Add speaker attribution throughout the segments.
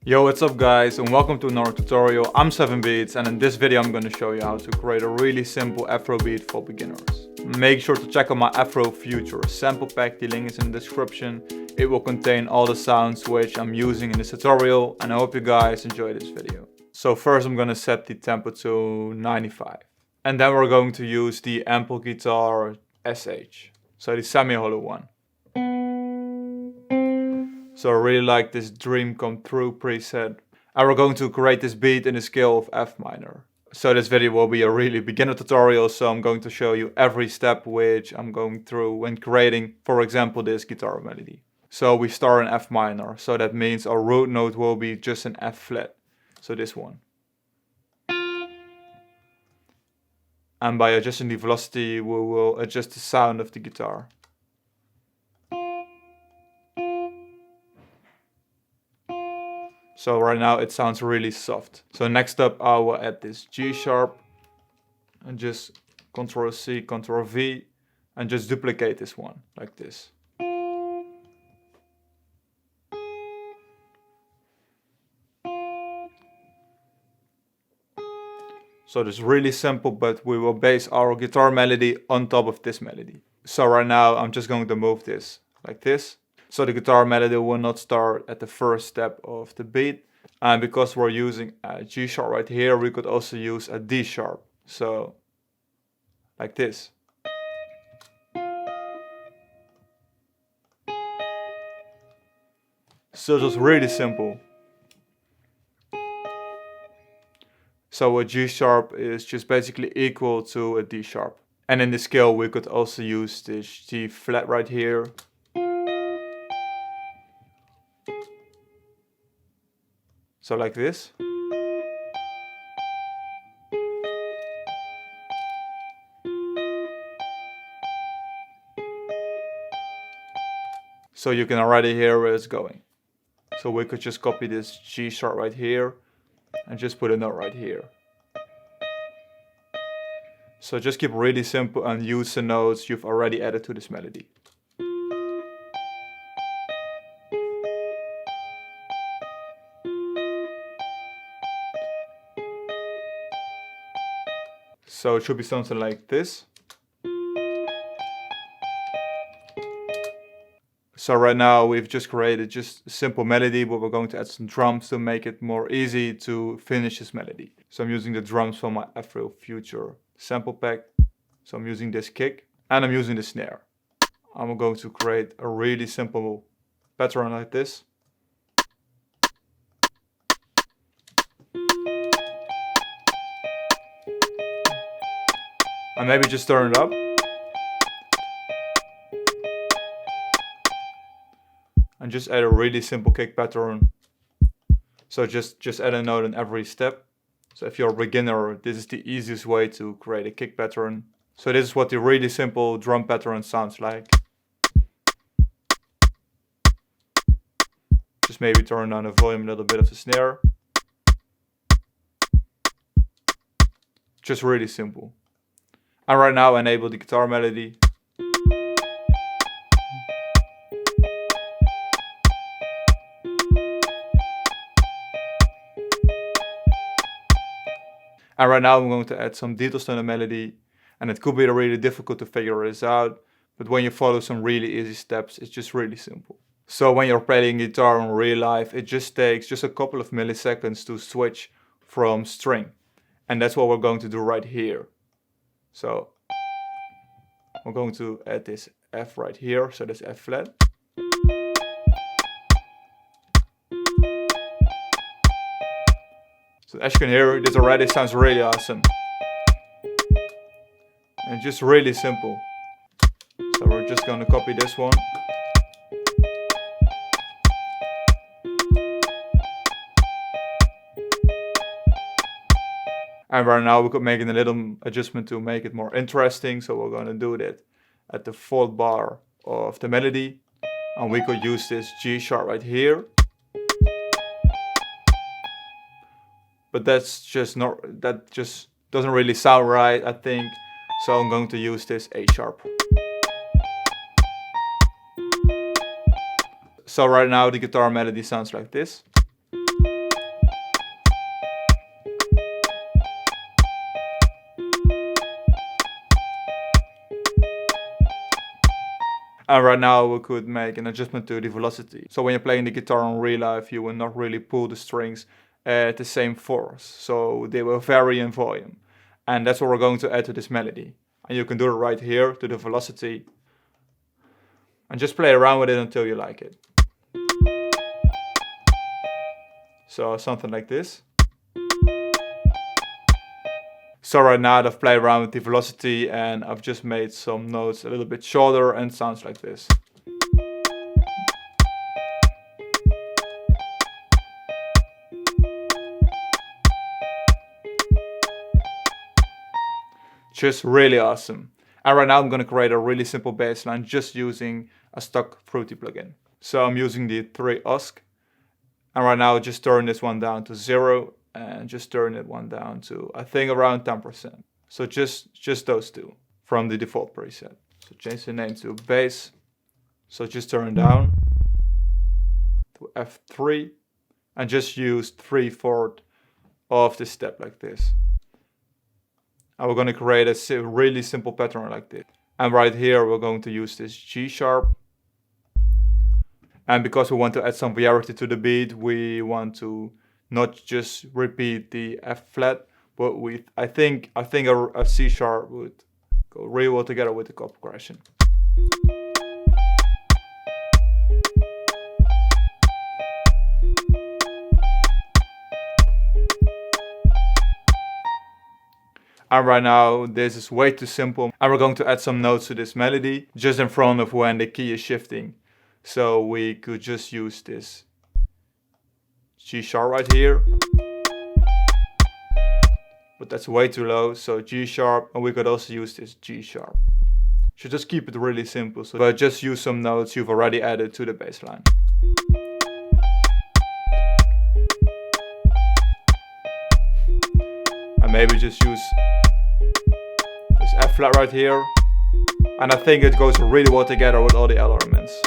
Speaker 1: Yo, what's up guys, and welcome to another tutorial. I'm 7beats, and in this video I'm going to show you how to create a really simple afrobeat for beginners. Make sure to check out my Afro Future sample pack, the link is in the description. It will contain all the sounds which I'm using in this tutorial, and I hope you guys enjoy this video. So first I'm going to set the tempo to 95. And then we're going to use the ample guitar SH, so the semi-hollow one. So I really like this Dream Come True preset. And we're going to create this beat in the scale of F minor. So this video will be a really beginner tutorial, so I'm going to show you every step which I'm going through when creating, for example, this guitar melody. So we start in F minor, so that means our root note will be just an F flat. So this one. And by adjusting the velocity, we will adjust the sound of the guitar. So right now it sounds really soft. So next up I will add this G sharp and just Ctrl C, Ctrl V and just duplicate this one like this. So this is really simple, but we will base our guitar melody on top of this melody. So right now I'm just going to move this like this. So the guitar melody will not start at the first step of the beat. And because we're using a G sharp right here, we could also use a D sharp. So like this. So just really simple. So a G sharp is just basically equal to a D sharp. And in the scale we could also use this G flat right here. So like this. So you can already hear where it's going. So we could just copy this G sharp right here and just put a note right here. So just keep really simple and use the notes you've already added to this melody. So it should be something like this. So right now we've just created just a simple melody, but we're going to add some drums to make it more easy to finish this melody. So I'm using the drums from my Afro Future sample pack. So I'm using this kick and I'm using the snare. I'm going to create a really simple pattern like this. And maybe just turn it up. And just add a really simple kick pattern. So just add a note in every step. So if you're a beginner, this is the easiest way to create a kick pattern. So this is what the really simple drum pattern sounds like. Just maybe turn down the volume a little bit of the snare. Just really simple. And right now enable the guitar melody. And right now I'm going to add some details to the melody. And it could be really difficult to figure this out. But when you follow some really easy steps, it's just really simple. So when you're playing guitar in real life, it just takes just a couple of milliseconds to switch from string. And that's what we're going to do right here. So we're going to add this F right here, so that's F flat. So as you can hear, this already sounds really awesome. And just really simple. So we're just going to copy this one. And right now we could make a little adjustment to make it more interesting. So we're going to do that at the fourth bar of the melody. And we could use this G sharp right here. But that just doesn't really sound right, I think. So I'm going to use this A sharp. So right now the guitar melody sounds like this. And right now we could make an adjustment to the velocity. So when you're playing the guitar in real life, you will not really pull the strings at the same force. So they will vary in volume. And that's what we're going to add to this melody. And you can do it right here to the velocity. And just play around with it until you like it. So something like this. So right now I've played around with the velocity and I've just made some notes a little bit shorter and it sounds like this. Just really awesome. And right now I'm going to create a really simple bass line just using a stock Fruity plugin. So I'm using the 3 OSC. And right now just turn this one down to 0 and just turn it one down to, I think, around 10%. So just those two from the default preset. So change the name to bass. So just turn it down to F3 and just use 3/4 of the step like this. And we're going to create a really simple pattern like this. And right here we're going to use this G sharp. And because we want to add some variety to the beat, we want to not just repeat the F flat, but I think a C sharp would go really well together with the chord progression. And right now this is way too simple. And we're going to add some notes to this melody just in front of when the key is shifting. So we could just use this G sharp right here. But that's way too low, so G sharp, and we could also use this G sharp. Should just keep it really simple, but just use some notes you've already added to the bass line. And maybe just use this F flat right here. And I think it goes really well together with all the elements.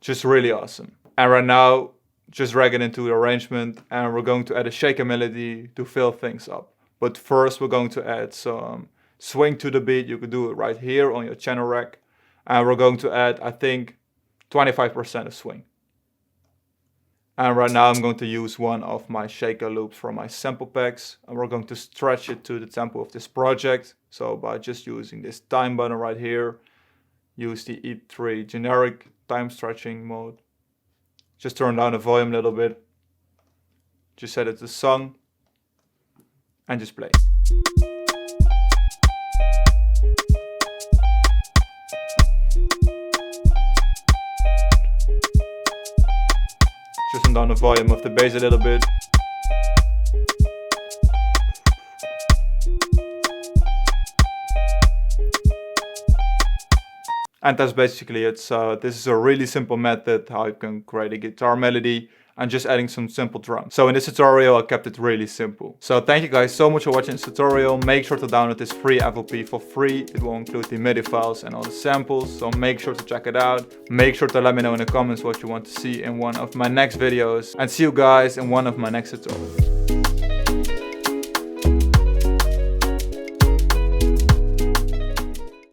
Speaker 1: Just really awesome. And right now, just drag it into the arrangement and we're going to add a shaker melody to fill things up. But first we're going to add some swing to the beat. You could do it right here on your channel rack. And we're going to add, I think, 25% of swing. And right now I'm going to use one of my shaker loops from my sample packs. And we're going to stretch it to the tempo of this project. So by just using this time button right here, use the E3 generic time stretching mode. Just turn down the volume a little bit. Just set it to song. And just play. Just turn down the volume of the bass a little bit. And that's basically it. So this is a really simple method how you can create a guitar melody and just adding some simple drums. So in this tutorial I kept it really simple. So thank you guys so much for watching this tutorial. Make sure to download this free FLP for free. It will include the MIDI files and all the samples. So make sure to check it out. Make sure to let me know in the comments what you want to see in one of my next videos. And see you guys in one of my next tutorials.